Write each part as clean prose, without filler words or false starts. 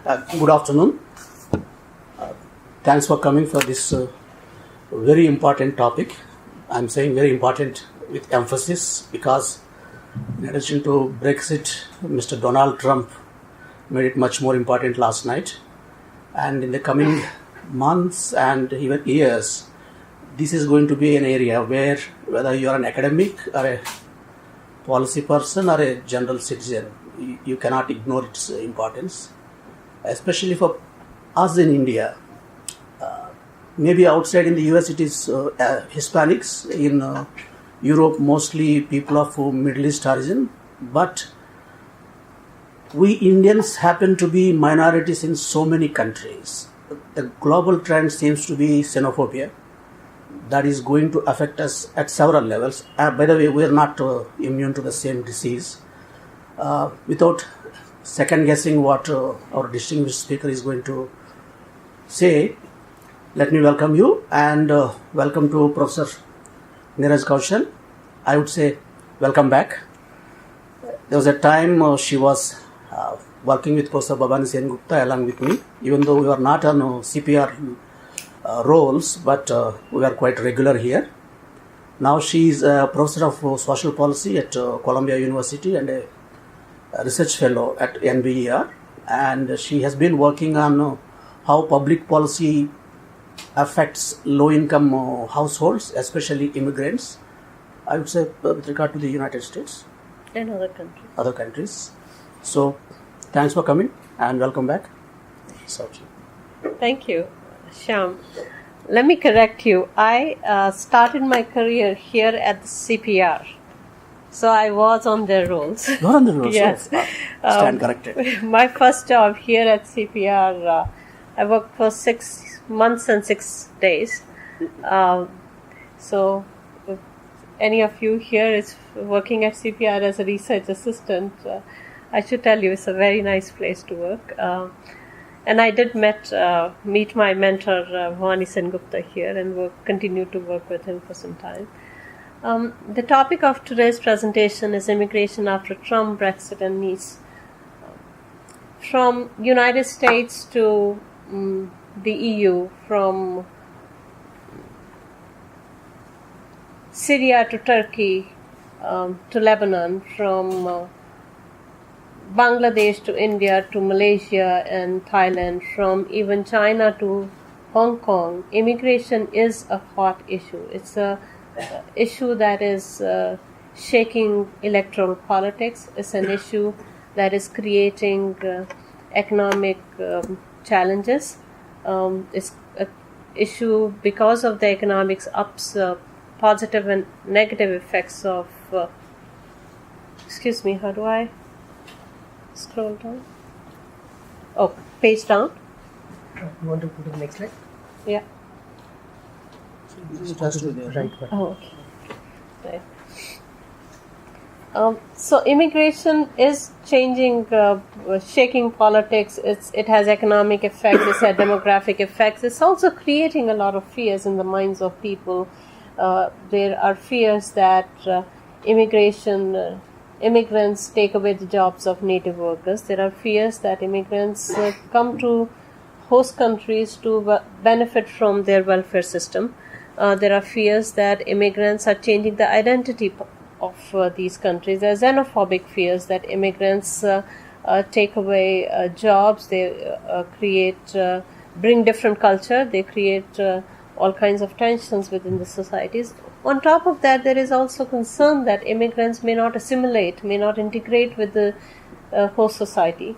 Good afternoon. Thanks for coming for this very important topic. I'm saying very important with emphasis because in addition to Brexit, Mr. Donald Trump made it much more important last night. And in the coming months and even years, this is going to be an area where whether you are an academic or a policy person or a general citizen, you cannot ignore its importance, especially for us in India. Maybe outside in the US it is Hispanics, in Europe mostly people of Middle East origin, but we Indians happen to be minorities in so many countries. The global trend seems to be xenophobia that is going to affect us at several levels. By the way, we are not immune to the same disease. Without second guessing what our distinguished speaker is going to say, let me welcome you and welcome to Professor Neeraj Kaushal. I would say welcome back. There was a time she was working with Professor Babani Sengupta along with me, even though we were not on CPR roles, but we are quite regular here. Now she is a professor of social policy at Columbia University and a research fellow at NBER, and she has been working on how public policy affects low-income households, especially immigrants, I would say with regard to the United States. And other countries. So, thanks for coming and welcome back. Sauchi. Thank you, Shyam. Let me correct you. I started my career here at the CPR. So I was on their rolls. You're on the rolls? Yes. Stand corrected. My first job here at CPR, I worked for 6 months and 6 days. So if any of you here is working at CPR as a research assistant, I should tell you it's a very nice place to work. And I did meet my mentor, Bhavani Sengupta here, and continue to work with him for some time. The topic of today's presentation is immigration after Trump, Brexit, and Nice. From United States to the EU, from Syria to Turkey to Lebanon, from Bangladesh to India to Malaysia and Thailand, from even China to Hong Kong, immigration is a hot issue. It's a issue that is shaking electoral politics. It's an issue that is creating economic challenges. It's an issue because of the economics ups positive and negative effects of excuse me, how do I scroll down? Oh, page down. You want to go to the next slide? Yeah. Right. Oh, okay. Right. So immigration is changing, shaking politics. It has economic effects. It has demographic effects. It's also creating a lot of fears in the minds of people. There are fears that immigrants take away the jobs of native workers. There are fears that immigrants come to host countries to benefit from their welfare system. There are fears that immigrants are changing the identity of these countries. There are xenophobic fears that immigrants take away jobs. They bring different culture. They create all kinds of tensions within the societies. On top of that, there is also concern that immigrants may not assimilate, may not integrate with the host society.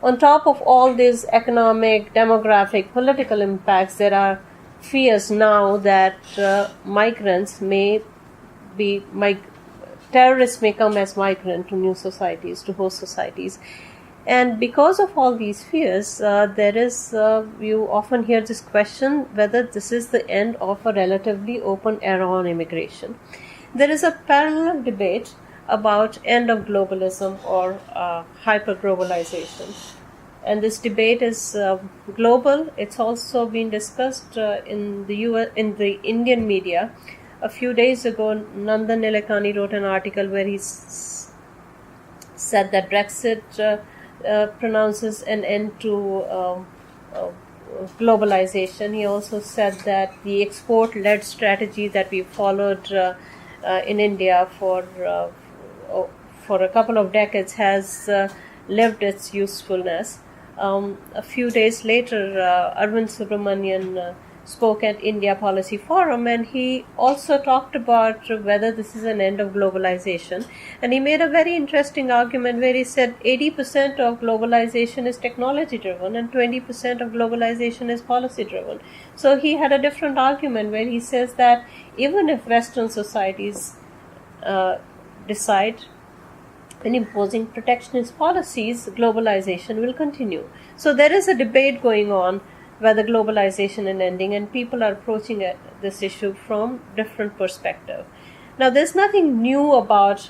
On top of all these economic, demographic, political impacts, there are fears now that terrorists may come as migrants to new societies, to host societies. And because of all these fears, you often hear this question whether this is the end of a relatively open era on immigration. There is a parallel debate about end of globalism or hyper-globalization. And this debate is global. It's also been discussed in the Indian media. A few days ago, Nandan Nilekani wrote an article where he said that Brexit pronounces an end to globalization. He also said that the export-led strategy that we followed in India for a couple of decades has lived its usefulness. A few days later, Arvind Subramanian spoke at India Policy Forum, and he also talked about whether this is an end of globalization. And he made a very interesting argument where he said 80% of globalization is technology driven and 20% of globalization is policy driven. So he had a different argument where he says that even if Western societies decide in imposing protectionist policies, globalization will continue. So there is a debate going on whether globalization is ending, and people are approaching this issue from different perspectives. Now, there's nothing new about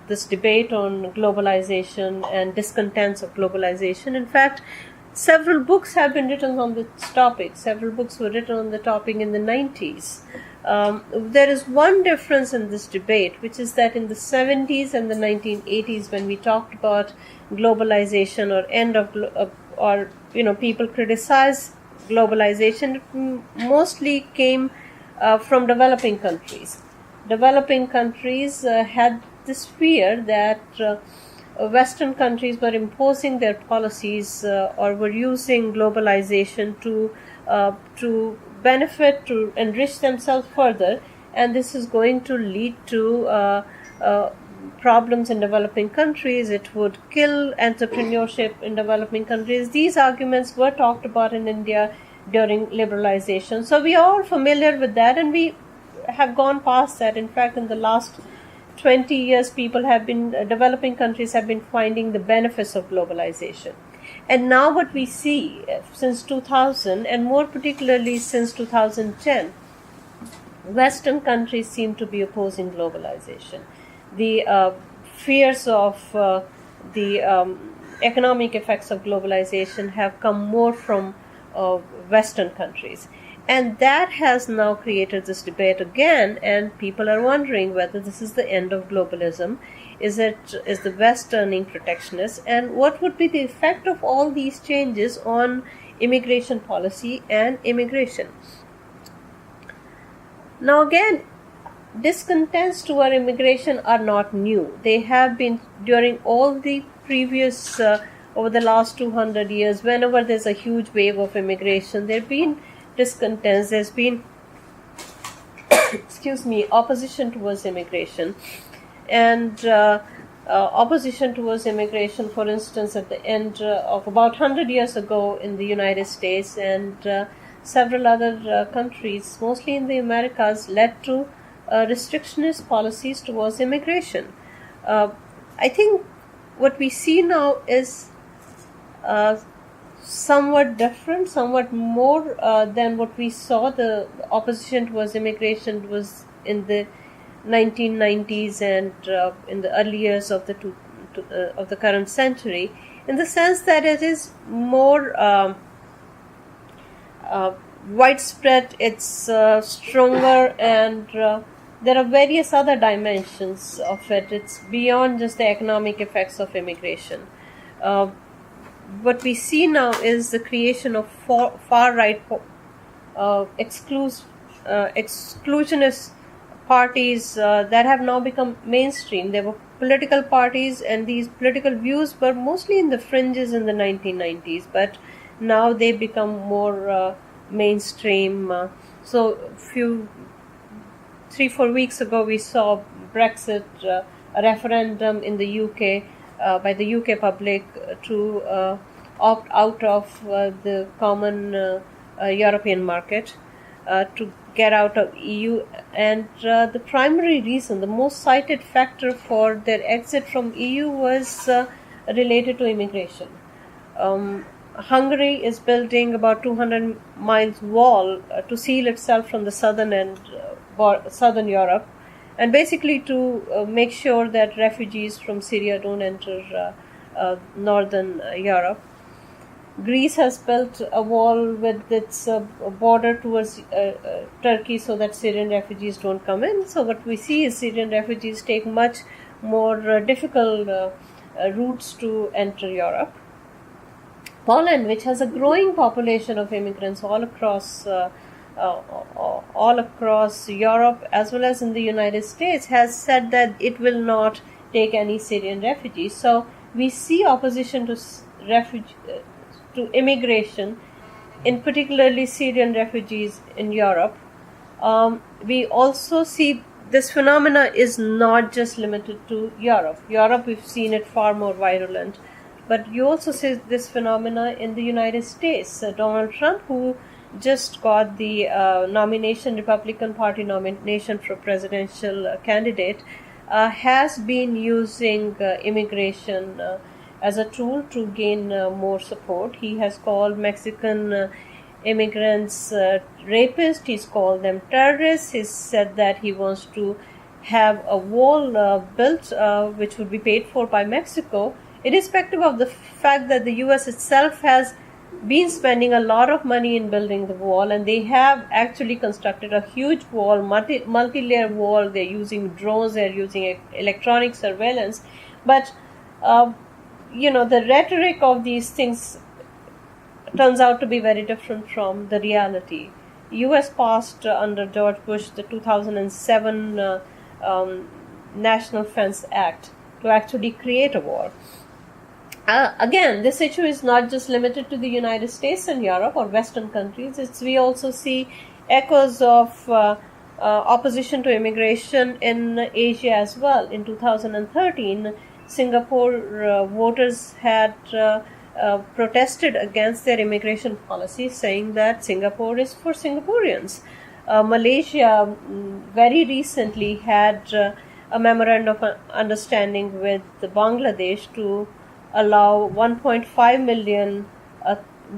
this debate on globalization and discontents of globalization. In fact, several books have been written on this topic. Several books were written on the topic in the 90s. There is one difference in this debate, which is that in the 70s and the 1980s, when we talked about globalization or end of people criticize globalization, it mostly came from developing countries. Developing countries had this fear that Western countries were imposing their policies or were using globalization to benefit, to enrich themselves further, and this is going to lead to problems in developing countries. It would kill entrepreneurship in developing countries. These arguments were talked about in India during liberalization. So we are all familiar with that, and we have gone past that. In fact, in the last 20 years, developing countries have been finding the benefits of globalization. And now what we see since 2000, and more particularly since 2010, Western countries seem to be opposing globalization. The fears of the economic effects of globalization have come more from Western countries. And that has now created this debate again, and people are wondering whether this is the end of globalism. Is the West turning protectionist? And what would be the effect of all these changes on immigration policy and immigration? Now again, discontents toward immigration are not new. They have been during all the previous, over the last 200 years, whenever there's a huge wave of immigration, there have been discontents, there's been opposition towards immigration. And opposition towards immigration, for instance, at the end of about 100 years ago in the United States and several other countries, mostly in the Americas, led to restrictionist policies towards immigration. I think what we see now is somewhat different, somewhat more than what we saw. The opposition towards immigration was in the 1990s and in the early years of the current century, in the sense that it is more widespread, it's stronger, and there are various other dimensions of it. It's beyond just the economic effects of immigration. What we see now is the creation of far-right exclusionist parties that have now become mainstream. There were political parties, and these political views were mostly in the fringes in the 1990s, but now they become more mainstream. So 3-4 weeks ago, we saw Brexit, a referendum in the UK by the UK public to opt out of the common European market, to get out of EU, and the primary reason, the most cited factor for their exit from EU was related to immigration. Hungary is building about 200 miles wall to seal itself from the southern Europe, and basically to make sure that refugees from Syria don't enter northern Europe. Greece has built a wall with its border towards Turkey so that Syrian refugees don't come in. So what we see is Syrian refugees take much more difficult routes to enter Europe. Poland, which has a growing population of immigrants all across Europe as well as in the United States, has said that it will not take any Syrian refugees. So we see opposition to immigration, in particularly Syrian refugees in Europe. We also see this phenomena is not just limited to Europe. Europe, we've seen it far more virulent. But you also see this phenomena in the United States. Donald Trump, who just got the Republican Party nomination for presidential candidate, has been using immigration as a tool to gain more support. He has called Mexican immigrants rapists. He's called them terrorists. He said that he wants to have a wall built which would be paid for by Mexico, irrespective of the fact that the US itself has been spending a lot of money in building the wall, and they have actually constructed a huge wall, multi-layer wall. They're using drones, they're using electronic surveillance. But, the rhetoric of these things turns out to be very different from the reality. US passed under George Bush the 2007 National Defense Act to actually create a wall. Again, this issue is not just limited to the United States and Europe or Western countries. We also see echoes of opposition to immigration in Asia as well. In 2013, Singapore voters had protested against their immigration policy, saying that Singapore is for Singaporeans. Malaysia very recently had a memorandum of understanding with Bangladesh to allow 1.5 million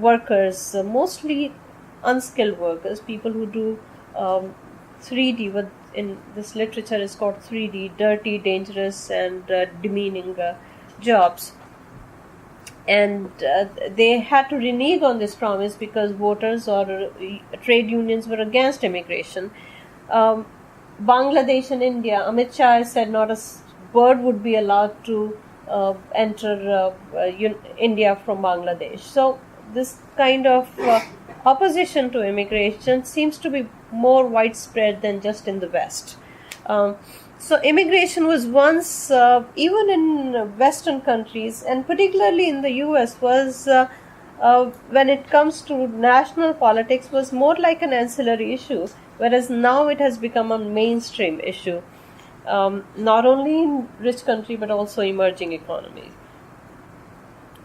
workers, mostly unskilled workers, people who do 3D, what in this literature is called 3D, dirty, dangerous, and demeaning jobs. And they had to renege on this promise because voters or trade unions were against immigration. Bangladesh and India, Amit Shah said not a bird would be allowed to enter India from Bangladesh. So this kind of opposition to immigration seems to be more widespread than just in the West. So immigration was once, even in Western countries, and particularly in the US, was when it comes to national politics, was more like an ancillary issue, whereas now it has become a mainstream issue. Not only in rich countries but also emerging economies.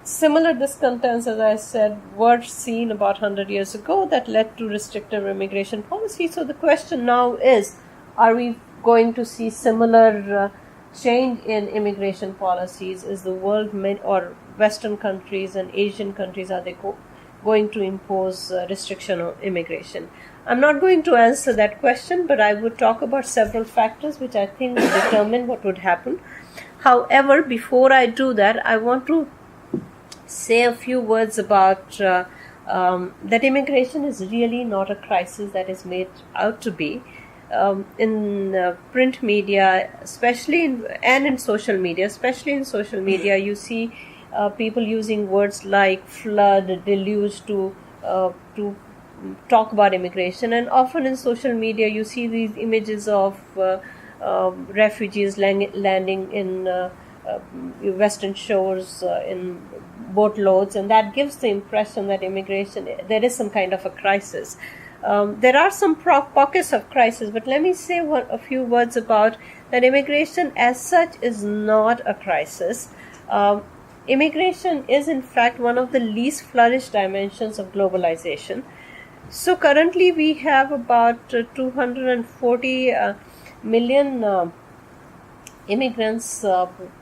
Similar discontents, as I said, were seen about 100 years ago that led to restrictive immigration policy. So the question now is, are we going to see similar change in immigration policies? Is the world or Western countries and Asian countries, are they going to impose restriction on immigration? I'm not going to answer that question, but I would talk about several factors which I think will determine what would happen. However, before I do that, I want to say a few words about that immigration is really not a crisis that is made out to be. In print media, especially in social media, you see people using words like flood, deluge to talk about immigration, and often in social media you see these images of refugees landing in western shores in boatloads, and that gives the impression that immigration, there is some kind of a crisis. There are some pockets of crisis, but let me say a few words about that. Immigration as such is not a crisis. Immigration is in fact one of the least flourished dimensions of globalization. So currently we have about 240 million immigrants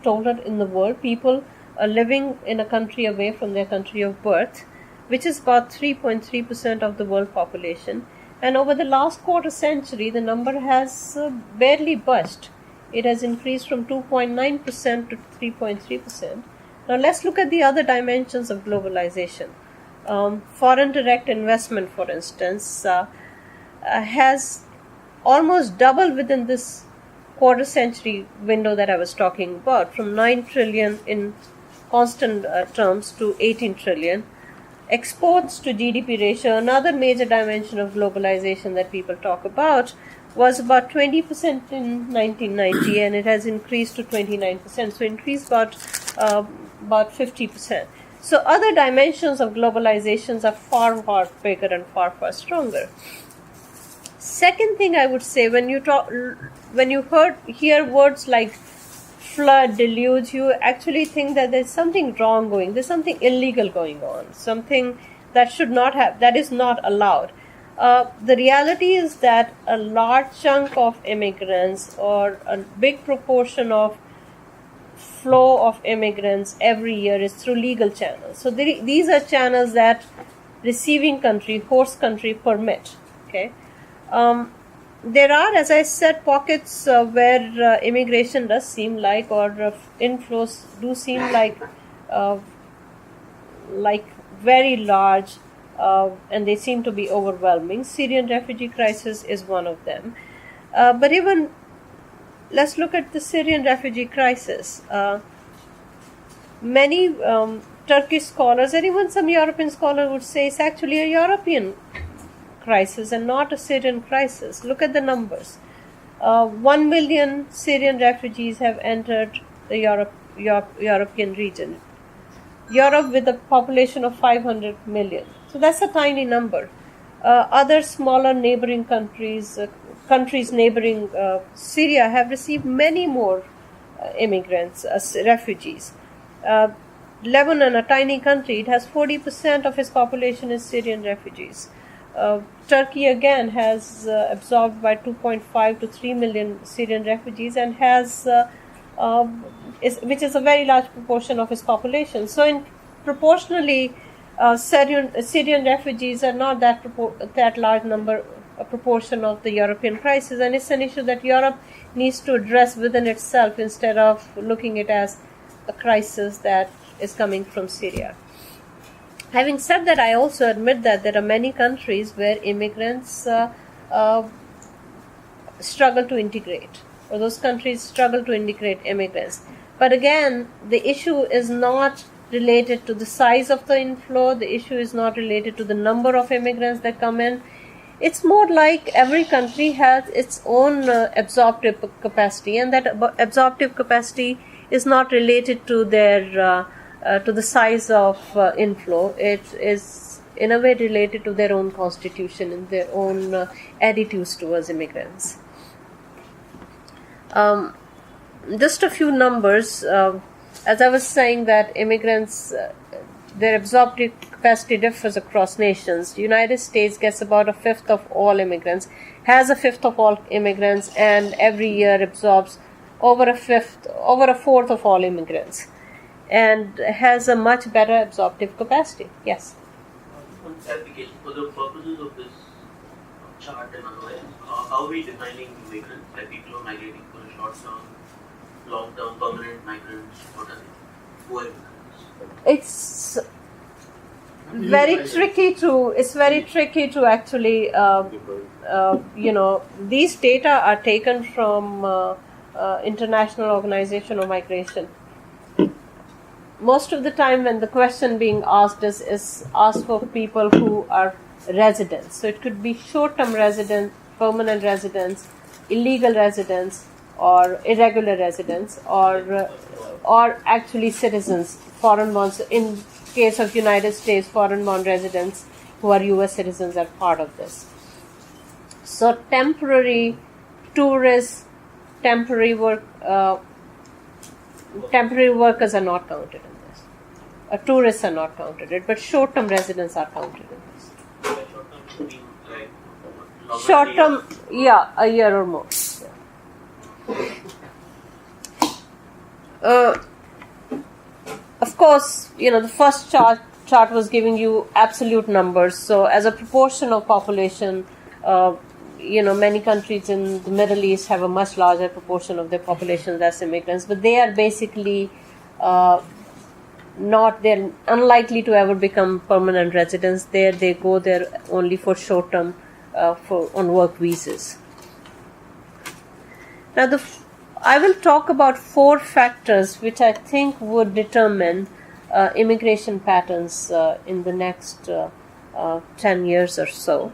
total in the world, people living in a country away from their country of birth, which is about 3.3% of the world population. And over the last quarter century, the number has barely budged. It has increased from 2.9% to 3.3%. Now let's look at the other dimensions of globalization. Foreign direct investment, for instance, has almost doubled within this quarter century window that I was talking about, from 9 trillion in constant terms to 18 trillion. Exports to GDP ratio, another major dimension of globalization that people talk about, was about 20% in 1990, and it has increased to 29%. So increased about 50%. So other dimensions of globalizations are far, far bigger and far, far stronger. Second thing I would say, when you hear words like flood, deluge, you actually think that there's something wrong going, there's something illegal going on, something that should not have, that is not allowed. The reality is that a large chunk of immigrants, or a big proportion of flow of immigrants every year, is through legal channels. So these are channels that receiving country, host country permit. Okay. There are, as I said, pockets where immigration does seem like, or inflows do seem like very large, and they seem to be overwhelming. Syrian refugee crisis is one of them. But even, let's look at the Syrian refugee crisis. Many Turkish scholars, and even some European scholars, would say it's actually a European crisis and not a Syrian crisis. Look at the numbers. 1 million Syrian refugees have entered the European region. Europe with a population of 500 million. So that's a tiny number. Other smaller neighboring countries neighboring Syria, have received many more immigrants, refugees. Lebanon, a tiny country, it has 40% of its population is Syrian refugees. Turkey again has absorbed by 2.5 to 3 million Syrian refugees, and has, which is a very large proportion of its population. So, proportionally, Syrian refugees are not that large number, a proportion of the European crisis, and it's an issue that Europe needs to address within itself instead of looking at it as a crisis that is coming from Syria. Having said that, I also admit that there are many countries where immigrants struggle to integrate, or those countries struggle to integrate immigrants. But again, the issue is not related to the size of the inflow, the issue is not related to the number of immigrants that come in. It's more like every country has its own absorptive capacity, and that absorptive capacity is not related to their to the size of inflow. It is in a way related to their own constitution and their own attitudes towards immigrants. Just a few numbers. As I was saying, that immigrants, their absorptive capacity differs across nations. The United States gets about a fifth of all immigrants, has a fifth of all immigrants, and every year absorbs over a fourth of all immigrants, and has a much better absorptive capacity. Yes? One clarification. For the purposes of this chart and otherwise, how are we defining immigrants? Like people who are migrating for a short term, long term, permanent migrants? What are they? Who are immigrants? It's very tricky to actually, these data are taken from International Organization of Migration. Most of the time when the question being asked is asked for people who are residents. So it could be short-term residents, permanent residents, illegal residents, or irregular residents, or actually citizens, foreign-born. In case of United States, foreign-born residents who are U.S. citizens are part of this. So temporary tourists, temporary workers are not counted in this. Tourists are not counted, but short-term residents are counted in this. By short term, you mean like longer Short-term, years? a year or more. Of course, the first chart was giving you absolute numbers. So as a proportion of population, many countries in the Middle East have a much larger proportion of their population that's immigrants, but they are basically they're unlikely to ever become permanent residents. They go there only for short term, on work visas. Now I will talk about 4 factors which I think would determine immigration patterns in the next 10 years or so.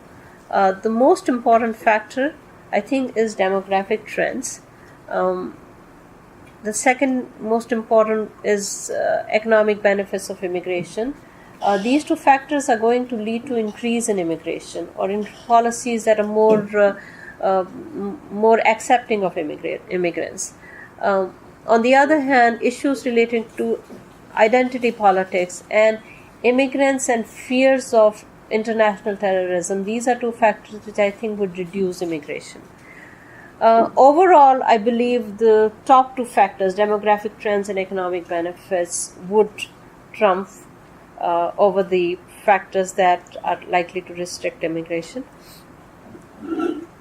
The most important factor, I think, is demographic trends. The second most important is economic benefits of immigration. These 2 factors are going to lead to increase in immigration or in policies that are more accepting of immigrants. On the other hand, issues relating to identity politics and immigrants and fears of international terrorism, these are 2 factors which I think would reduce immigration. Overall, I believe the top 2 factors, demographic trends and economic benefits, would trump over the factors that are likely to restrict immigration.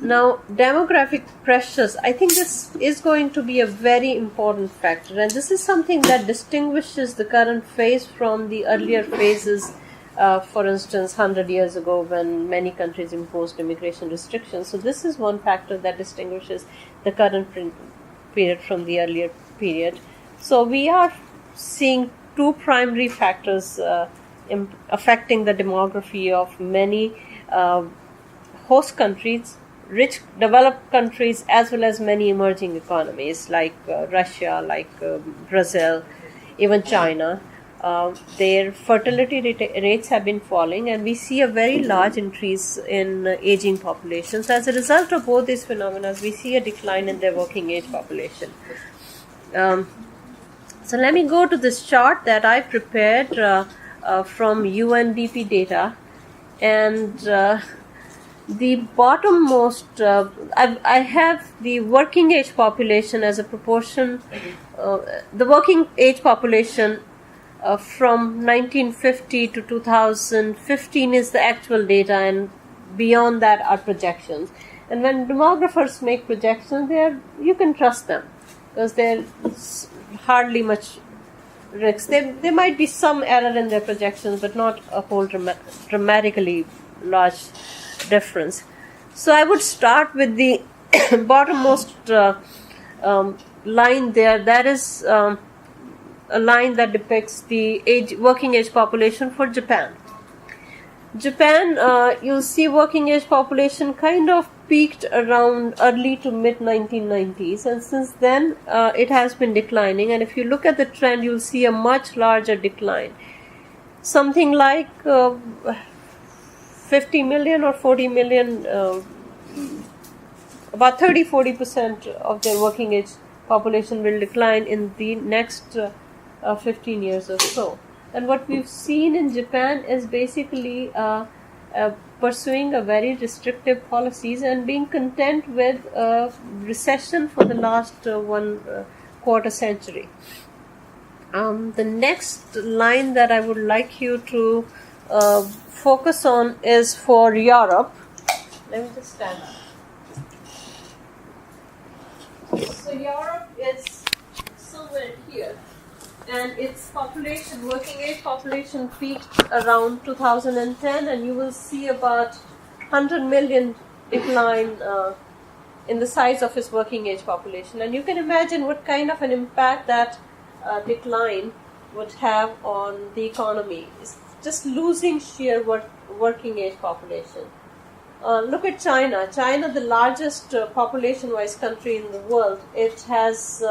Now, demographic pressures, I think this is going to be a very important factor, and this is something that distinguishes the current phase from the earlier phases, for instance, 100 years ago when many countries imposed immigration restrictions. So this is one factor that distinguishes the current period from the earlier period. So we are seeing 2 primary factors affecting the demography of many host countries, rich developed countries, as well as many emerging economies like Russia, like Brazil, even China. Their fertility rates have been falling, and we see a very large increase in aging populations. As a result of both these phenomena, we see a decline in their working age population. So let me go to this chart that I prepared from UNDP data, and the bottommost, I have the working age population as a proportion. The working age population from 1950 to 2015 is the actual data, and beyond that are projections. And when demographers make projections, you can trust them because there's hardly much risk. There might be some error in their projections, but not a whole dramatically large difference. So I would start with the bottommost line there. That is a line that depicts the working age population for Japan. Japan, you'll see working age population kind of peaked around early to mid 1990s, and since then it has been declining. And if you look at the trend, you'll see a much larger decline, something like 50 million or 40 million, about 30-40% of their working age population will decline in the next 15 years or so. And what we've seen in Japan is basically pursuing a very restrictive policies and being content with a recession for the last 1/4 century. The next line that I would like you to focus on is for Europe. Let me just stand up. So Europe is somewhere here, and its population, working age population, peaked around 2010, and you will see about 100 million decline in the size of its working age population. And you can imagine what kind of an impact that decline would have on the economy. It's just losing sheer working age population. Look at China. China, the largest population-wise country in the world, it has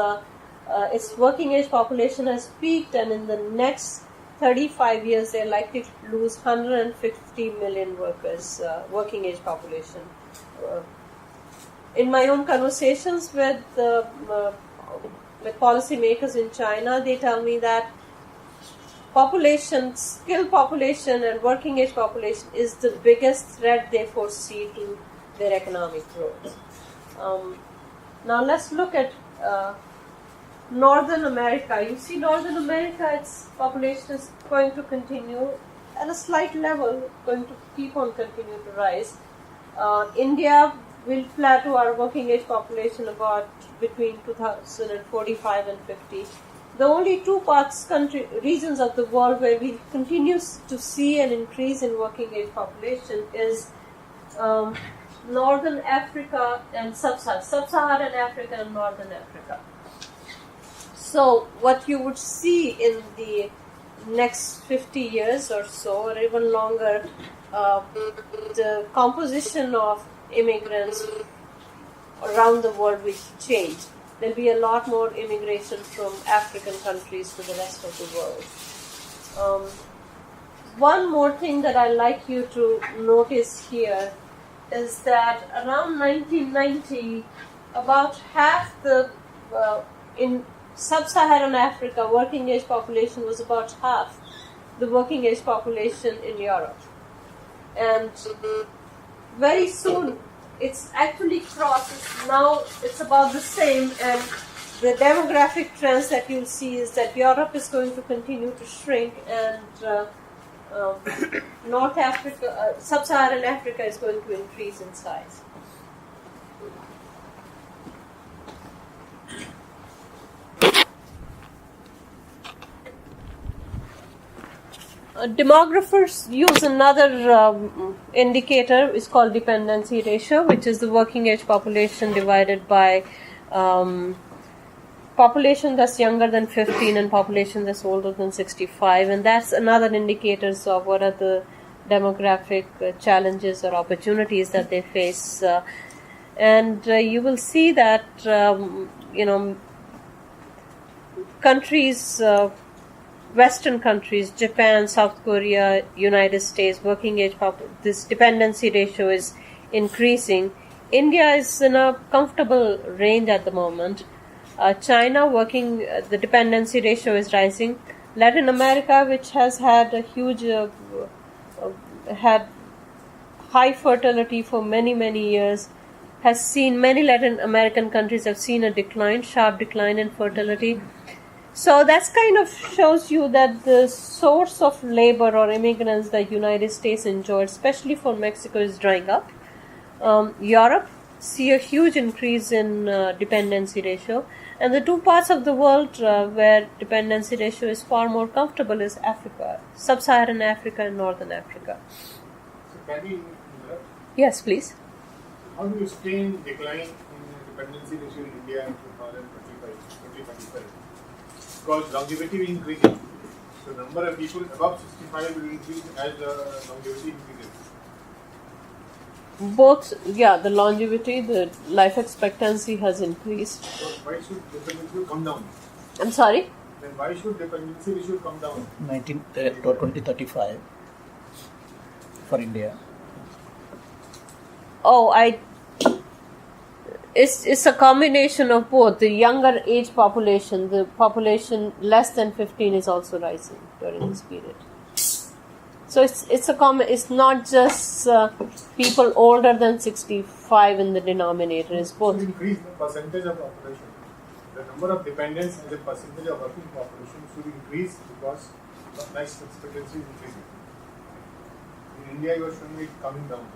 its working age population has peaked, and in the next 35 years, they're likely to lose 150 million workers, working age population. In my own conversations with policymakers in China, they tell me that skilled population and working age population is the biggest threat they foresee to their economic growth. Now let's look at Northern America. You see Northern America, its population is going to continue at a slight level, going to keep on continue to rise. India will plateau our working age population about between 2045 and 50. The only 2 regions of the world where we continue to see an increase in working age population is Northern Africa and Sub-Saharan Africa and Northern Africa. So what you would see in the next 50 years or so, or even longer, the composition of immigrants around the world will change. There'll be a lot more immigration from African countries to the rest of the world. One more thing that I'd like you to notice here is that around 1990, about half the, in Sub-Saharan Africa, working age population was about half the working age population in Europe. And very soon, it's actually crossed. Now it's about the same, and the demographic trends that you'll see is that Europe is going to continue to shrink, and North Africa, Sub-Saharan Africa is going to increase in size. Demographers use another indicator. It's called dependency ratio, which is the working age population divided by population that's younger than 15 and population that's older than 65, and that's another indicator of what are the demographic challenges or opportunities that they face. And you will see that countries, Western countries, Japan, South Korea, United States, working age this dependency ratio is increasing. India is in a comfortable range at the moment. China, the dependency ratio is rising. Latin America, which has had a huge, had high fertility for many, many years, has seen, many Latin American countries have seen a decline, sharp decline in fertility. So that's kind of shows you that the source of labor or immigrants that United States enjoyed, especially for Mexico, is drying up. Europe see a huge increase in dependency ratio. And the two parts of the world where dependency ratio is far more comfortable is Africa, Sub-Saharan Africa and Northern Africa. So can we interrupt? Yes, please. How do you explain decline in dependency ratio in India in 2025? Because longevity will increase. So number of people above 65 will increase as longevity increases. Both, the longevity, the life expectancy has increased. So why should dependency come down? I'm sorry? Then why should dependency ratio come down? 2035 for India. It's a combination of both. The younger age population, the population less than 15 is also rising during this period. So it's not just people older than 65 in the denominator. It's both. Should increase the percentage of population. The number of dependents as a percentage of working population should increase because life expectancy is increasing. In India, you are showing it coming down.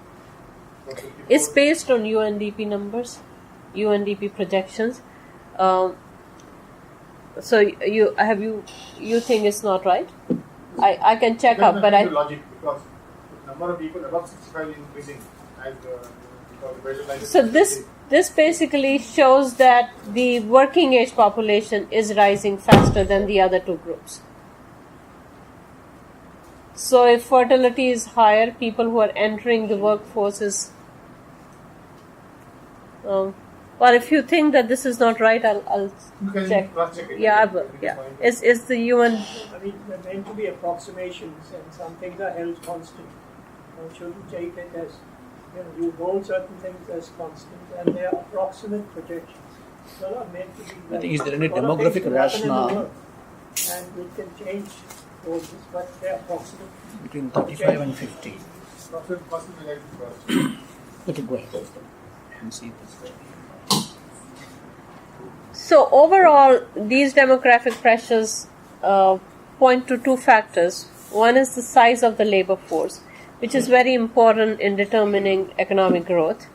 It's based on UNDP numbers, UNDP projections. So you think it's not right? I can check up, but logic because the number of people above 65 is increasing as because the so this basically shows that the working age population is rising faster than the other two groups. So if fertility is higher, people who are entering the workforce is. Well, if you think that this is not right, I'll check. Cross-check it. Yeah, I will. Yeah, is the UN? I mean, there are meant to be approximations, and some things are held constant. One shouldn't take it as, you hold certain things as constant, and they are approximate projections. They are not meant to be. I think is there any demographic rationale? And we can change those, but they are approximate. Between 35 and 50. Approximate cost is like cross. Okay, go ahead. And see this. So overall, these demographic pressures point to two factors. One is the size of the labor force, which is very important in determining economic growth.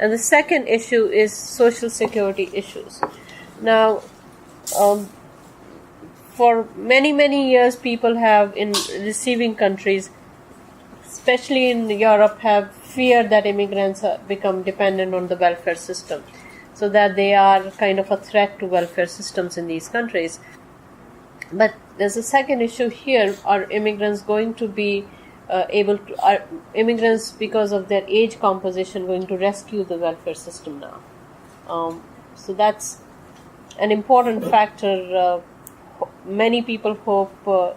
And the second issue is social security issues. Now, for many, many years, people have in receiving countries, especially in Europe, have fear that immigrants become dependent on the welfare system, so that they are kind of a threat to welfare systems in these countries. But there's a second issue here: are immigrants going to be are immigrants, because of their age composition, going to rescue the welfare system now? So that's an important factor. Many people hope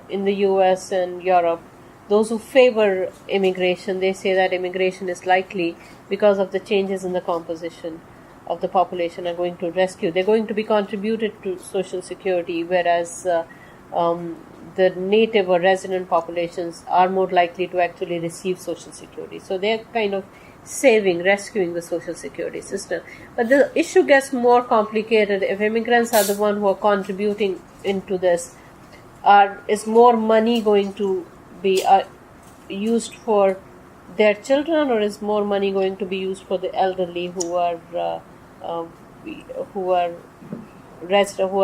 in the US and Europe, those who favor immigration, they say that immigration is likely, because of the changes in the composition of the population, are going to rescue. They're going to be contributed to Social Security, whereas the native or resident populations are more likely to actually receive Social Security. So they're kind of rescuing the Social Security system. But the issue gets more complicated if immigrants are the one who are contributing into this. Is more money going to be used for their children, or is more money going to be used for the elderly who are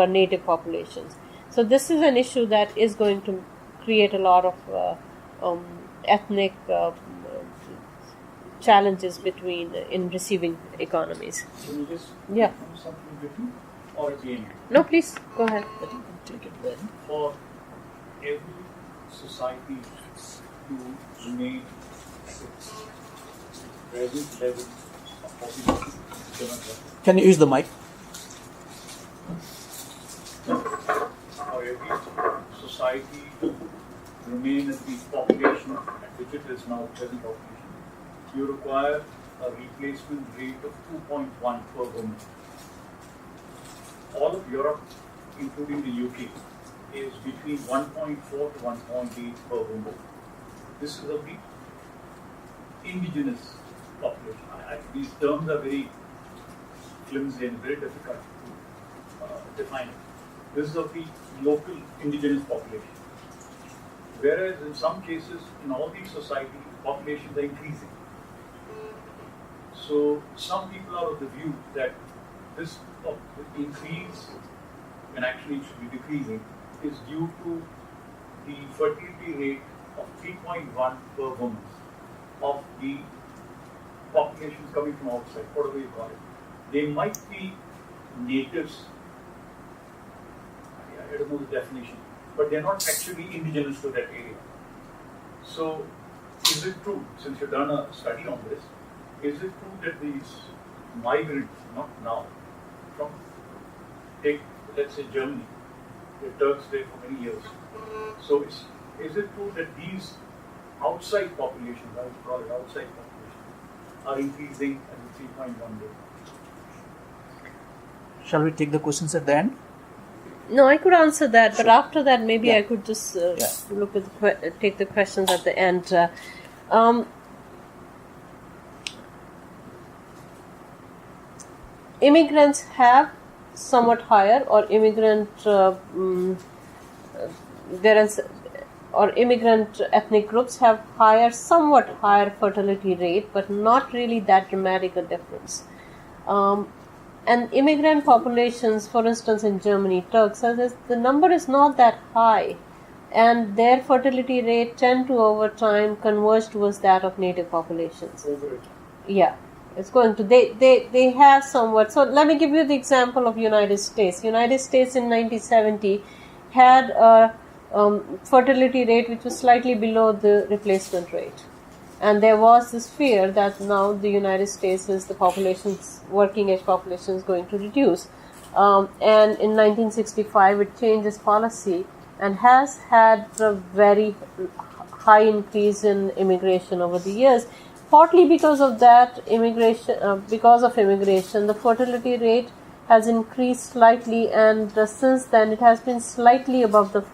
native populations? So this is an issue that is going to create a lot of ethnic challenges in receiving economies. Can you just Yeah. do something different? Or again, No, please go ahead. I think we'll take it then. for every society to remain at its present level of population demographics, Can you use the mic? for every society to remain at the population at which it is now, present population, you require a replacement rate of 2.1 per woman. All of Europe, including the UK, is between 1.4 to 1.8 per woman. This is of the indigenous population. These terms are very flimsy and very difficult to define. This is of the local indigenous population. Whereas in some cases, in all these societies, populations are increasing. So some people are of the view that this increase, and actually it should be decreasing, is due to the fertility rate of 3.1 per woman of the populations coming from outside, whatever you call it. They might be natives, I don't know the definition, but they're not actually indigenous to that area. So is it true, since you've done a study on this, is it true that these migrants, not now, from, let's say Germany, the Turks there for many years. So is it true that these outside populations, I would call it outside populations, are increasing at the 3.1 rate? Shall we take the questions at the end? No, I could answer that, but after that, maybe Yeah. I could just Yeah. look at take the questions at the end. Immigrants have somewhat higher, or immigrant ethnic groups have somewhat higher fertility rate, but not really that dramatic a difference. And immigrant populations, for instance, in Germany, Turks, the number is not that high, and their fertility rate tend to, over time, converge towards that of native populations. Over it. Yeah, it's going to. They have somewhat. So let me give you the example of United States. United States in 1970 had a fertility rate which was slightly below the replacement rate. And there was this fear that now the United States is the working age population is going to reduce. And in 1965 it changed its policy and has had a very high increase in immigration over the years. Partly because of that immigration, the fertility rate has increased slightly, and since then it has been slightly above the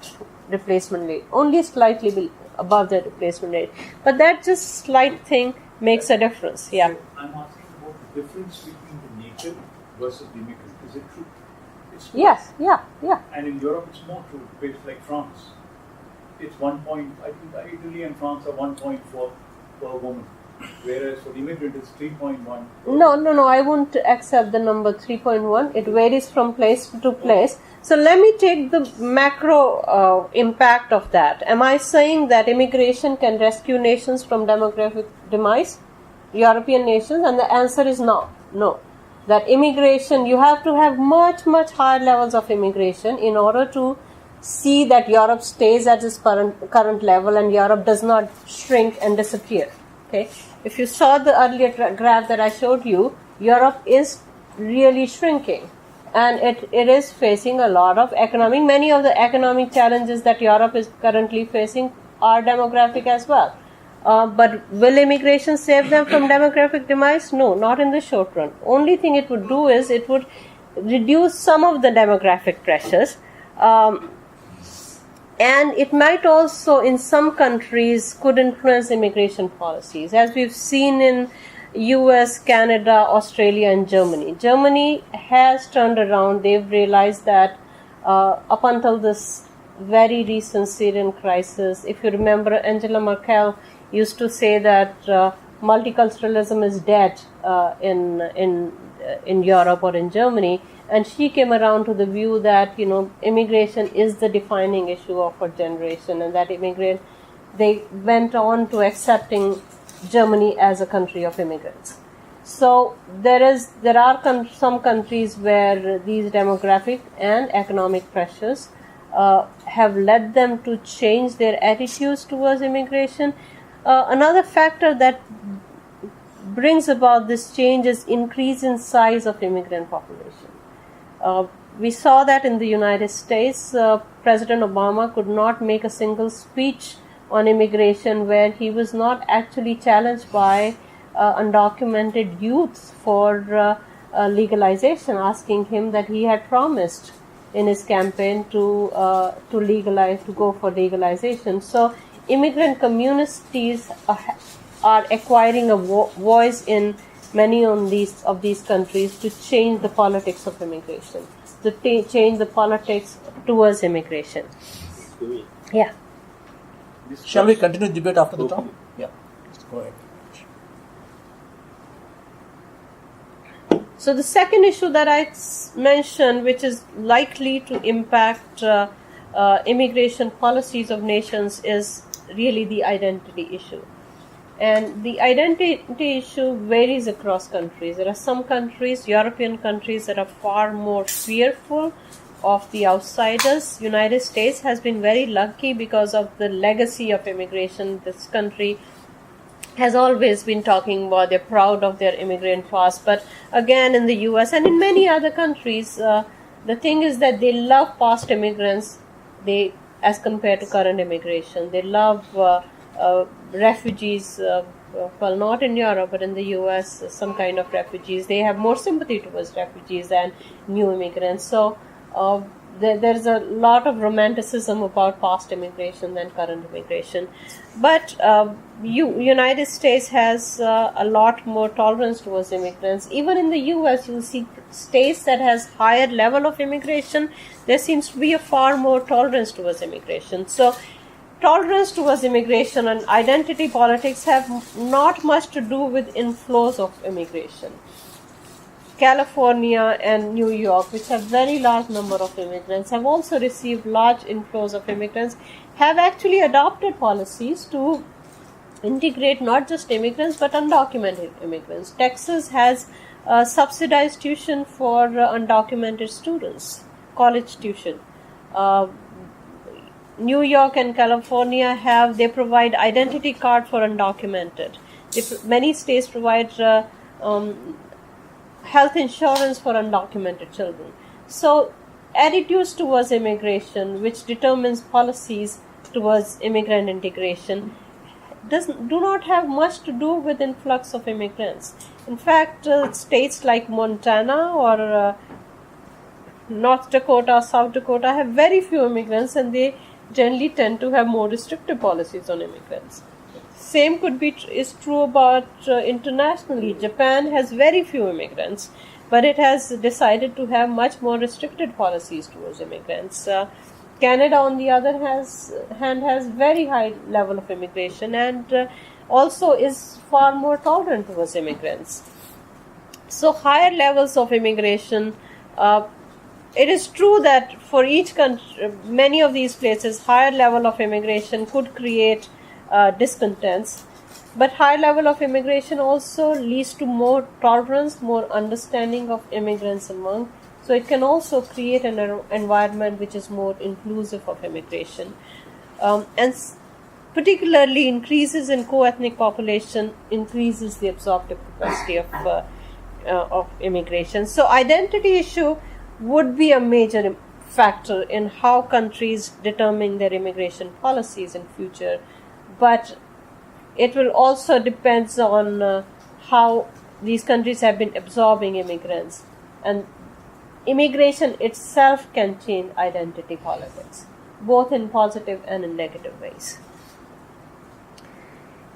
replacement rate, only slightly above the replacement rate. But that just slight thing makes a difference. Yeah. So I'm asking about the difference between the native versus the immigrant. Is it true? It's true. Yes. Yeah. And in Europe, it's more true. Places like France, it's I think Italy and France are 1.4 per woman, whereas for the immigrant, it's 3.1. No. I won't accept the number 3.1. It varies from place to place. So let me take the macro impact of that. Am I saying that immigration can rescue nations from demographic demise? European nations, and the answer is no. That immigration, you have to have much, much higher levels of immigration in order to see that Europe stays at its current level and Europe does not shrink and disappear. Okay, if you saw the earlier graph that I showed you, Europe is really shrinking, and it is facing a lot of many of the economic challenges that Europe is currently facing are demographic as well. But will immigration save them from demographic demise? No, not in the short run. Only thing it would do is it would reduce some of the demographic pressures, and it might also, in some countries, could influence immigration policies, as we've seen in US, Canada, Australia, and Germany. Germany has turned around. They've realized that up until this very recent Syrian crisis, if you remember, Angela Merkel used to say that multiculturalism is dead in Europe or in Germany, and she came around to the view that immigration is the defining issue of her generation, and that they went on to accepting Germany as a country of immigrants. So there are some countries where these demographic and economic pressures have led them to change their attitudes towards immigration. Another factor that brings about this change is increase in size of immigrant population. We saw that in the United States, President Obama could not make a single speech on immigration where he was not actually challenged by undocumented youths for legalization, asking him that he had promised in his campaign to go for legalization. So immigrant communities are acquiring a voice in many of these countries to change the politics of immigration, to change the politics towards immigration. Yeah. Shall we continue the debate after the talk? Yeah, just go ahead. So the second issue that I mentioned, which is likely to impact immigration policies of nations, is really the identity issue. And the identity issue varies across countries. There are some countries, European countries, that are far more fearful of the outsiders. United States has been very lucky because of the legacy of immigration. This country has always been talking about, they're proud of their immigrant past. But again, in the US and in many other countries, the thing is that they love past immigrants as compared to current immigration. They love refugees, well, not in Europe, but in the US, some kind of refugees. They have more sympathy towards refugees than new immigrants. So there's a lot of romanticism about past immigration than current immigration. But United States has a lot more tolerance towards immigrants. Even in the US, you'll see states that has higher level of immigration. There seems to be a far more tolerance towards immigration. So tolerance towards immigration and identity politics have not much to do with inflows of immigration. California and New York, which have very large number of immigrants, have also received large inflows of immigrants, have actually adopted policies to integrate not just immigrants but undocumented immigrants. Texas has subsidized tuition for undocumented students, college tuition. New York and California they provide identity card for undocumented. Many states provide health insurance for undocumented children. So attitudes towards immigration, which determines policies towards immigrant integration, do not have much to do with influx of immigrants. In fact, states like Montana or North Dakota, South Dakota have very few immigrants, and they generally tend to have more restrictive policies on immigrants. Same is true about internationally. Japan has very few immigrants, but it has decided to have much more restricted policies towards immigrants. Canada, on the other hand, has very high level of immigration and also is far more tolerant towards immigrants. So higher levels of immigration. It is true that for each country, many of these places, higher level of immigration could create discontents. But high level of immigration also leads to more tolerance, more understanding of immigrants among. So it can also create an environment which is more inclusive of immigration. Particularly increases in co-ethnic population increases the absorptive capacity of immigration. So identity issue would be a major factor in how countries determine their immigration policies in future, but it will also depend on how these countries have been absorbing immigrants, and immigration itself can change identity politics, both in positive and in negative ways.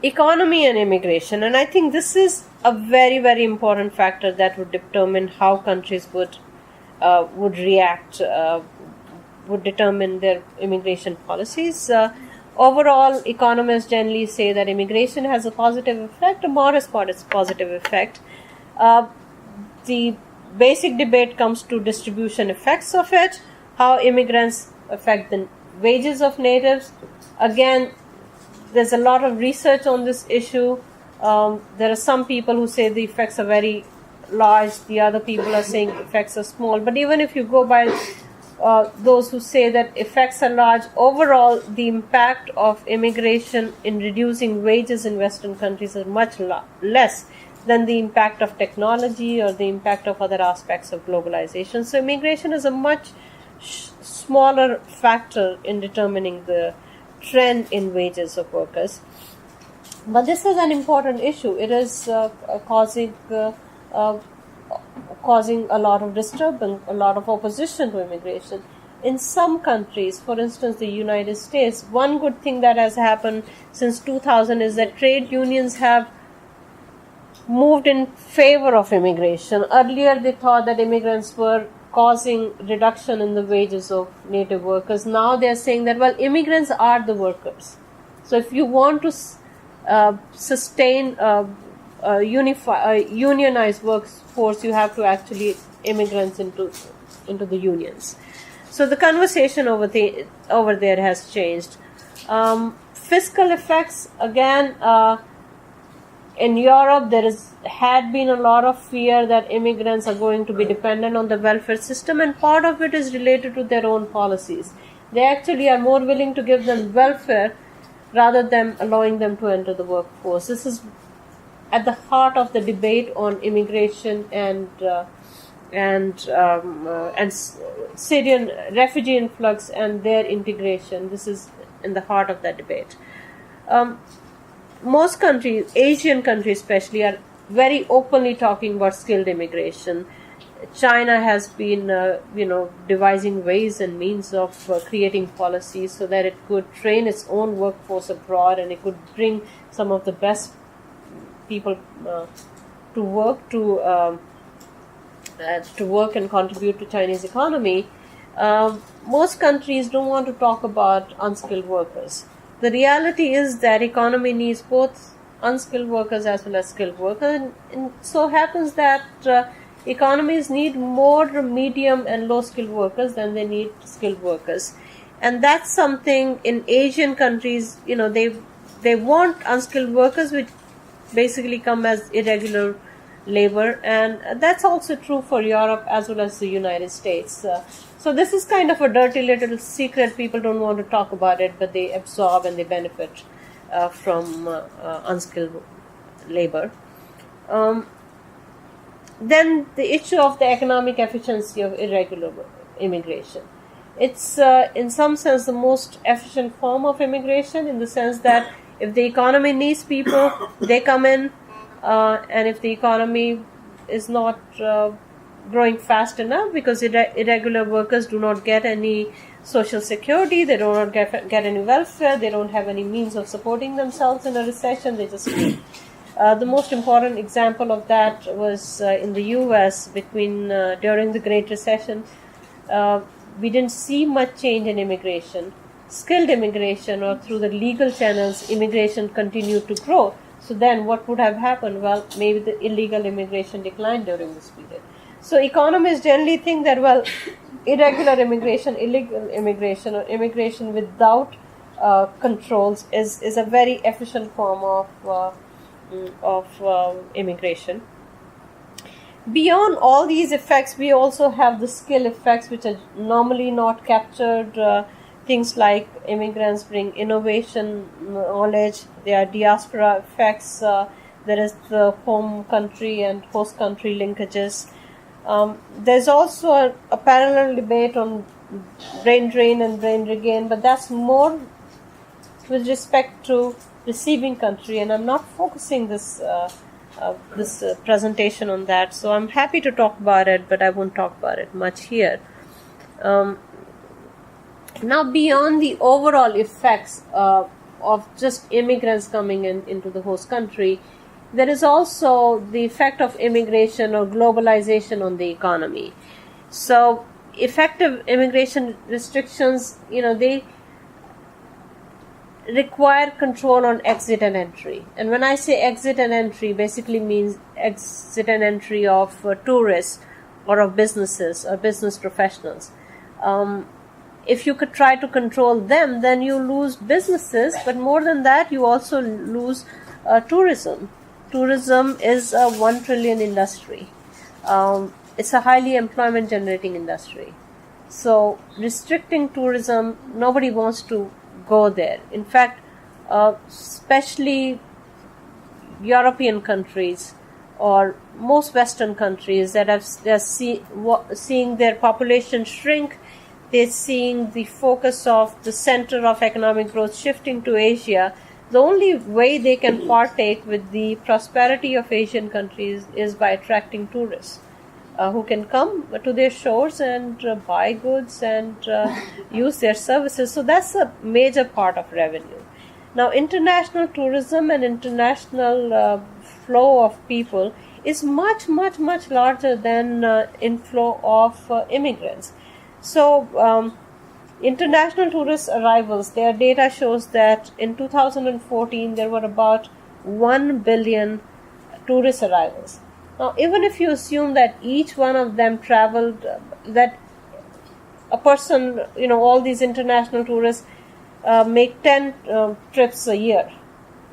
Economy and immigration, and I think this is a very, very important factor that would determine how countries would react, would determine their immigration policies. Overall, economists generally say that immigration has a positive effect, a modest positive effect. The basic debate comes to distribution effects of it, how immigrants affect the wages of natives. Again, there's a lot of research on this issue. There are some people who say the effects are very large, the other people are saying effects are small. But even if you go by those who say that effects are large, overall the impact of immigration in reducing wages in Western countries is much less than the impact of technology or the impact of other aspects of globalization. So immigration is a much smaller factor in determining the trend in wages of workers. But this is an important issue. It is causing a lot of disturbance, a lot of opposition to immigration. In some countries, for instance the United States, one good thing that has happened since 2000 is that trade unions have moved in favor of immigration. Earlier they thought that immigrants were causing reduction in the wages of native workers. Now they are saying that, well, immigrants are the workers. So if you want to sustain a unionized workforce, you have to actually immigrants into the unions. So the conversation over there has changed. Fiscal effects, again, in Europe there had been a lot of fear that immigrants are going to be dependent on the welfare system, and part of it is related to their own policies. They actually are more willing to give them welfare rather than allowing them to enter the workforce. This is at the heart of the debate on immigration and Syrian refugee influx and their integration. This is in the heart of that debate. Most countries, Asian countries especially, are very openly talking about skilled immigration. China has been, devising ways and means of creating policies so that it could train its own workforce abroad, and it could bring some of the best people to work and contribute to Chinese economy. Most countries don't want to talk about unskilled workers. The reality is that economy needs both unskilled workers as well as skilled workers, and so happens that economies need more medium and low skilled workers than they need skilled workers. And that's something in Asian countries, they want unskilled workers, which basically come as irregular labor, and that's also true for Europe as well as the United States. So this is kind of a dirty little secret. People don't want to talk about it, but they absorb and they benefit from unskilled labor. Then the issue of the economic efficiency of irregular immigration. It's in some sense the most efficient form of immigration, in the sense that if the economy needs people, they come in, and if the economy is not growing fast enough, because irregular workers do not get any social security, they do not get any welfare, they don't have any means of supporting themselves in a recession, they just leave. The most important example of that was in the US during the Great Recession. We didn't see much change in immigration. Skilled immigration, or through the legal channels, immigration continued to grow. So then what would have happened? Well, maybe the illegal immigration declined during this period. So economists generally think that, well, irregular immigration, illegal immigration, or immigration without controls is a very efficient form of immigration. Beyond all these effects, we also have the skill effects, which are normally not captured. Things like immigrants bring innovation, knowledge. There are diaspora effects. There is the home country and host country linkages. There's also a parallel debate on brain drain and brain regain, but that's more with respect to receiving country, and I'm not focusing this presentation on that. So I'm happy to talk about it, but I won't talk about it much here. Now, beyond the overall effects of just immigrants coming into the host country, there is also the effect of immigration or globalization on the economy. So, effective immigration restrictions, they require control on exit and entry. And when I say exit and entry, basically means exit and entry of tourists or of businesses or business professionals. If you could try to control them, then you lose businesses, but more than that, you also lose tourism. Tourism is a 1 trillion industry. It's a highly employment generating industry. So restricting tourism, nobody wants to go there. In fact, especially European countries or most Western countries that they're seeing their population shrink, they're seeing the focus of the center of economic growth shifting to Asia. The only way they can partake with the prosperity of Asian countries is by attracting tourists who can come to their shores and buy goods and use their services. So that's a major part of revenue. Now, international tourism and international flow of people is much, much, much larger than inflow of immigrants. So, international tourist arrivals, their data shows that in 2014 there were about 1 billion tourist arrivals. Now, even if you assume that each one of them traveled, that a person, all these international tourists make 10 trips a year,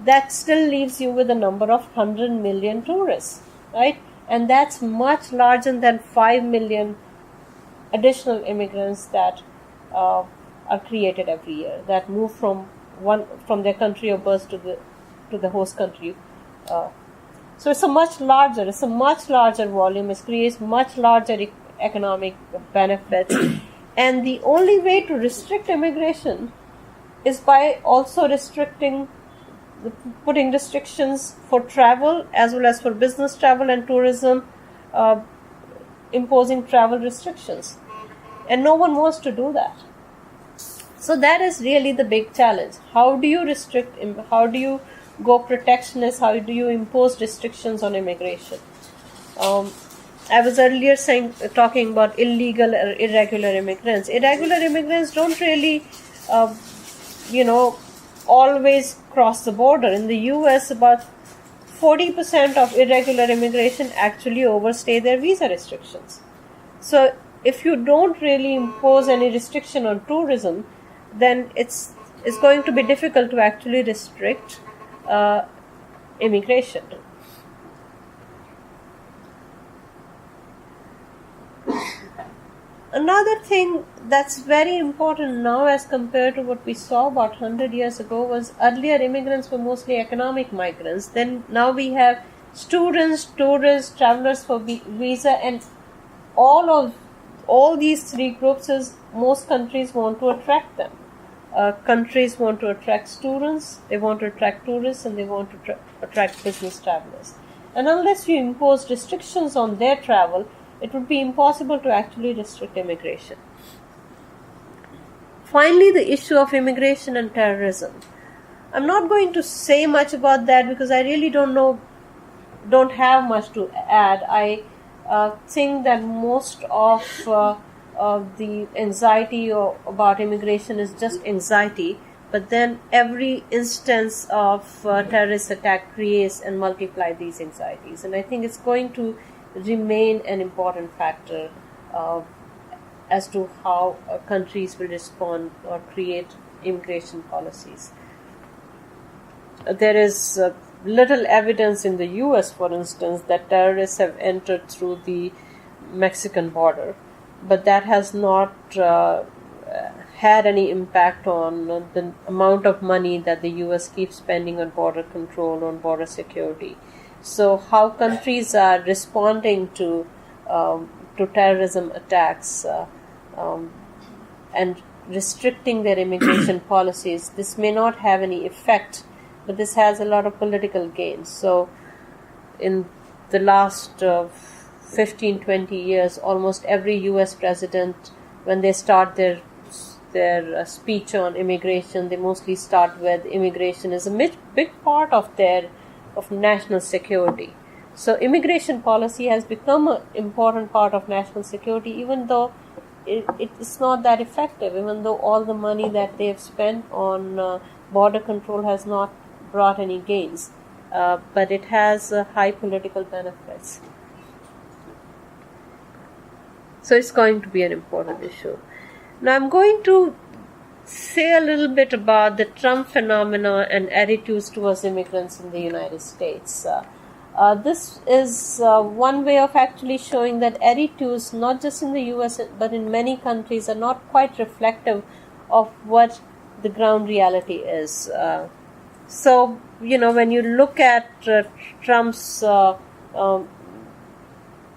that still leaves you with a number of 100 million tourists, right? And that's much larger than 5 million additional immigrants that are created every year, that move from their country of birth to the host country. So it's a much larger volume. It creates much larger economic benefits. And the only way to restrict immigration is by also putting restrictions for travel as well as for business travel and tourism, imposing travel restrictions. And no one wants to do that. So that is really the big challenge. How do you restrict? How do you go protectionist? How do you impose restrictions on immigration? I was earlier talking about illegal or irregular immigrants. Irregular immigrants don't really, always cross the border. In the US, about 40% of irregular immigration actually overstay their visa restrictions. So if you don't really impose any restriction on tourism, then it's going to be difficult to actually restrict immigration. Another thing that's very important now as compared to what we saw about 100 years ago was earlier immigrants were mostly economic migrants. Then now we have students, tourists, travelers for visa, and all these three groups is most countries want to attract them. Countries want to attract students, they want to attract tourists, and they want to attract business travelers. And unless you impose restrictions on their travel, it would be impossible to actually restrict immigration. Finally, the issue of immigration and terrorism. I'm not going to say much about that because I really don't have much to add. I think that most of the anxiety about immigration is just anxiety, but then every instance of terrorist attack creates and multiplies these anxieties. And I think it's going to remain an important factor as to how countries will respond or create immigration policies. There is little evidence in the US, for instance, that terrorists have entered through the Mexican border, but that has not had any impact on the amount of money that the US keeps spending on border control, on border security. So how countries are responding to terrorism attacks and restricting their immigration policies, this may not have any effect, but this has a lot of political gains. So in the last 15-20 years, almost every US president, when they start their speech on immigration, they mostly start with immigration is a big part of national security. So immigration policy has become an important part of national security, even though it's not that effective, even though all the money that they have spent on border control has not brought any gains, but it has high political benefits. So it's going to be an important issue. Now I'm going to say a little bit about the Trump phenomena and attitudes towards immigrants in the United States. This is one way of actually showing that attitudes, not just in the US but in many countries, are not quite reflective of what the ground reality is. So, when you look at Trump's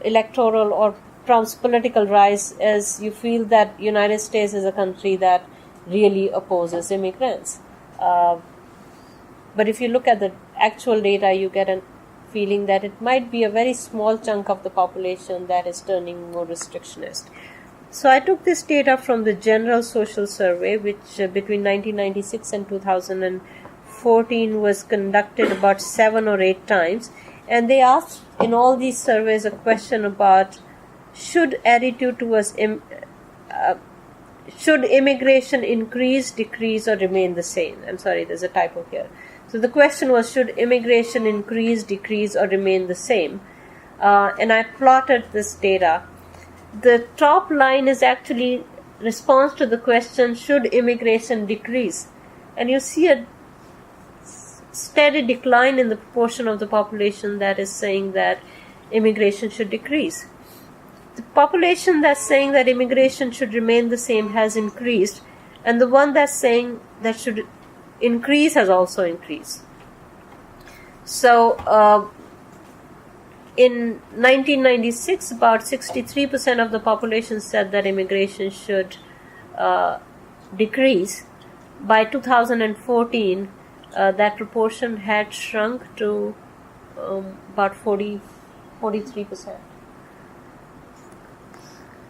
electoral or Trump's political rise, is you feel that United States is a country that really opposes immigrants. But if you look at the actual data, you get a feeling that it might be a very small chunk of the population that is turning more restrictionist. So I took this data from the General Social Survey, which between 1996 and 2014 was conducted about 7 or 8 times. And they asked in all these surveys a question about should attitude towards should immigration increase, decrease, or remain the same? I'm sorry, there's a typo here. So the question was, should immigration increase, decrease, or remain the same? And I plotted this data. The top line is actually response to the question, should immigration decrease? And you see a steady decline in the proportion of the population that is saying that immigration should decrease. The population that's saying that immigration should remain the same has increased, and the one that's saying that should increase has also increased. So in 1996, about 63% of the population said that immigration should decrease. By 2014, that proportion had shrunk to about 43%.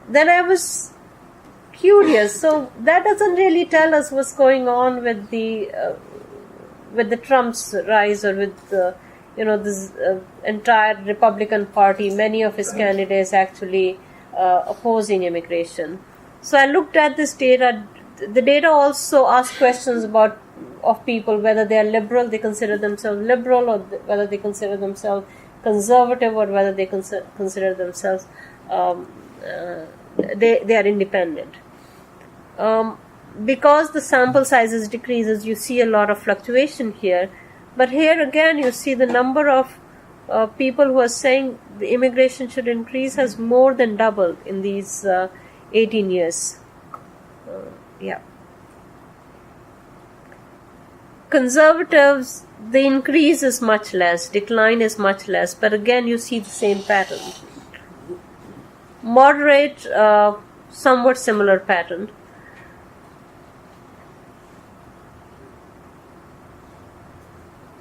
Then I was curious. So that doesn't really tell us what's going on with the Trump's rise, or with this entire Republican Party. Many of his candidates actually opposing immigration. So I looked at this data. The data also asked questions of people, whether they are liberal, they consider themselves liberal, or whether they consider themselves conservative, or whether they consider themselves they are independent. Because the sample sizes decreases, you see a lot of fluctuation here. But here again, you see the number of people who are saying the immigration should increase has more than doubled in these 18 years. Conservatives, the increase is much less, decline is much less, but again you see the same pattern. Moderate, somewhat similar pattern.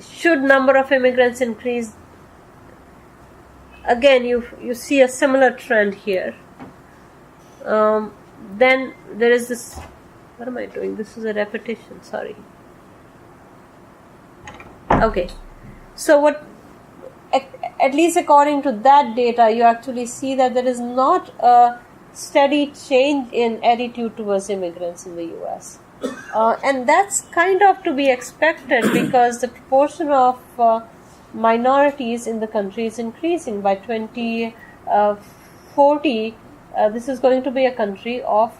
Should number of immigrants increase? Again, you see a similar trend here. Then there is this. What am I doing? This is a repetition. Sorry. Okay. So what? At least according to that data, you actually see that there is not a steady change in attitude towards immigrants in the US. And that's kind of to be expected, because the proportion of minorities in the country is increasing. By 2040, this is going to be a country of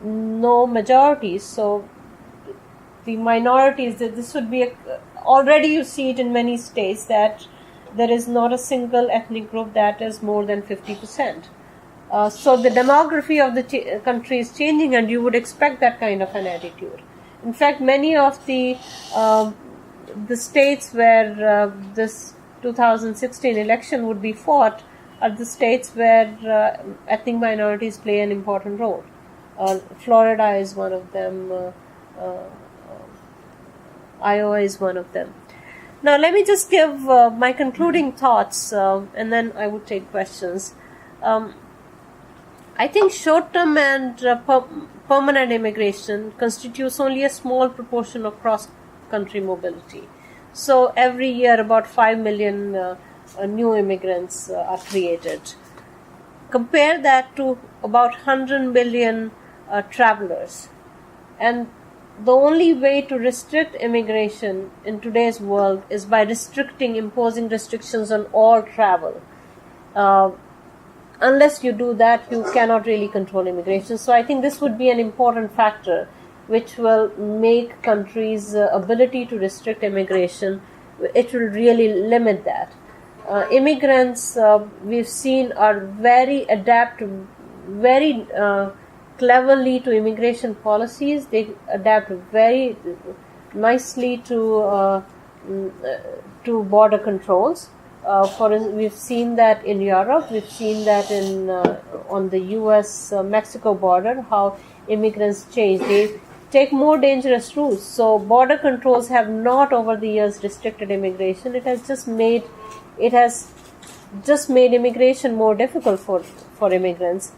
no majorities. So the minorities, that this would be already you see it in many states that there is not a single ethnic group that is more than 50%. So the demography of the country is changing, and you would expect that kind of an attitude. In fact, many of the states where this 2016 election would be fought are the states where ethnic minorities play an important role. Florida is one of them. Iowa is one of them. Now, let me just give my concluding thoughts, and then I would take questions. I think short-term and permanent immigration constitutes only a small proportion of cross-country mobility. So every year about 5 million new immigrants are created. Compare that to about 100 million travelers. And the only way to restrict immigration in today's world is by imposing restrictions on all travel. Unless you do that, you cannot really control immigration. So I think this would be an important factor which will make countries' ability to restrict immigration. It will really limit that. Immigrants, we've seen, are very very cleverly to immigration policies. They adapt very nicely to border controls. We've seen that in Europe. We've seen that in on the U.S.-Mexico border, how immigrants change. They take more dangerous routes. So border controls have not, over the years, restricted immigration. It has just made immigration more difficult for immigrants.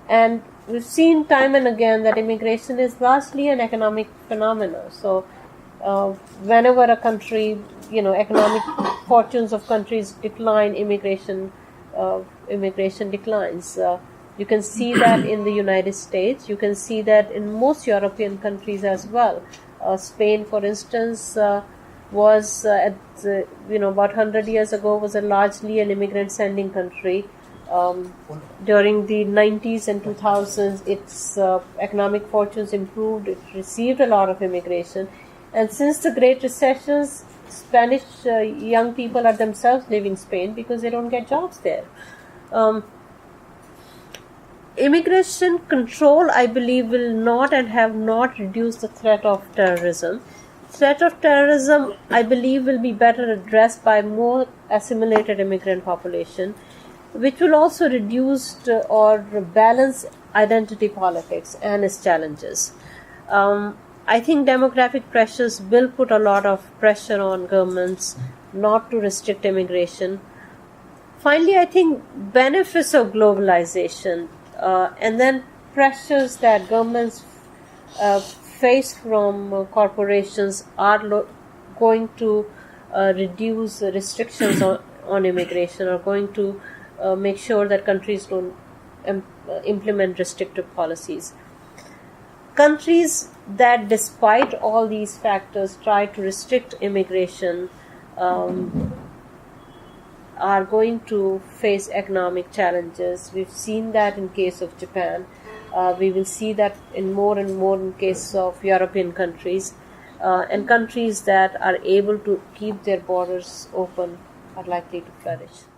And we've seen time and again that immigration is largely an economic phenomenon. So whenever a country, economic fortunes of countries decline, immigration declines. You can see that in the United States. You can see that in most European countries as well. Spain, for instance, was about 100 years ago was a largely an immigrant-sending country. During the 90s and 2000s, its economic fortunes improved. It received a lot of immigration. And since the Great Recessions, Spanish young people are themselves leaving Spain because they don't get jobs there. Immigration control, I believe, will not and have not reduced the threat of terrorism. Threat of terrorism, I believe, will be better addressed by more assimilated immigrant population, which will also reduce or balance identity politics and its challenges. I think demographic pressures will put a lot of pressure on governments not to restrict immigration. Finally, I think benefits of globalization and then pressures that governments face from corporations are going to reduce restrictions on immigration, are going to make sure that countries don't implement restrictive policies. Countries that, despite all these factors, try to restrict immigration are going to face economic challenges. We've seen that in case of Japan. We will see that in more and more in case of European countries. And countries that are able to keep their borders open are likely to flourish.